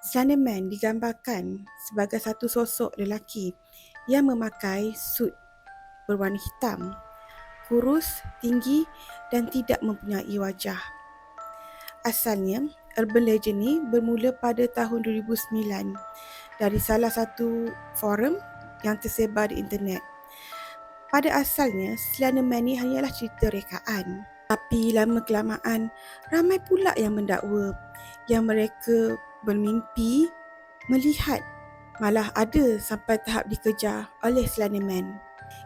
Slenderman digambarkan sebagai satu sosok lelaki yang memakai sut berwarna hitam, kurus, tinggi dan tidak mempunyai wajah. Asalnya, urban legend ni bermula pada tahun 2009 dari salah satu forum yang tersebar di internet. Pada asalnya, Slenderman ni hanyalah cerita rekaan. Tapi lama-kelamaan, ramai pula yang mendakwa yang mereka bermimpi melihat, malah ada sampai tahap dikejar oleh Slenderman.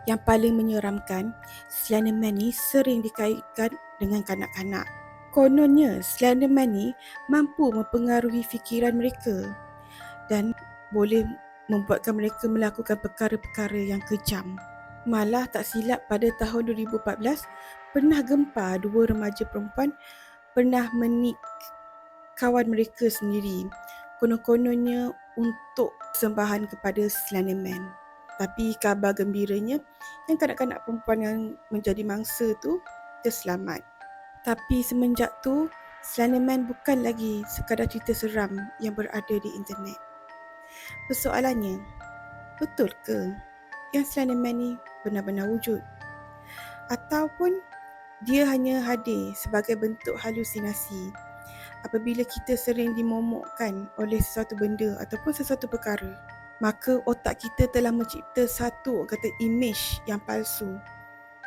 Yang paling menyeramkan, Slenderman ni sering dikaitkan dengan kanak-kanak. Kononnya, Slenderman ni mampu mempengaruhi fikiran mereka dan boleh membuatkan mereka melakukan perkara-perkara yang kejam. Malah tak silap pada tahun 2014, pernah gempar dua remaja perempuan pernah menik kawan mereka sendiri. Konon-kononnya untuk persembahan kepada Slenderman. Tapi kabar gembiranya, yang kanak-kanak perempuan yang menjadi mangsa tu terselamat. Tapi semenjak tu, Slenderman bukan lagi sekadar cerita seram yang berada di internet. Persoalannya, betul ke yang Slenderman ni benar-benar wujud? Ataupun dia hanya hadir sebagai bentuk halusinasi apabila kita sering dimomokkan oleh sesuatu benda ataupun sesuatu perkara? Maka otak kita telah mencipta satu image yang palsu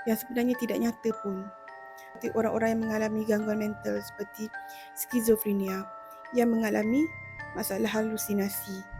yang sebenarnya tidak nyata pun. Seperti orang-orang yang mengalami gangguan mental seperti skizofrenia yang mengalami masalah halusinasi.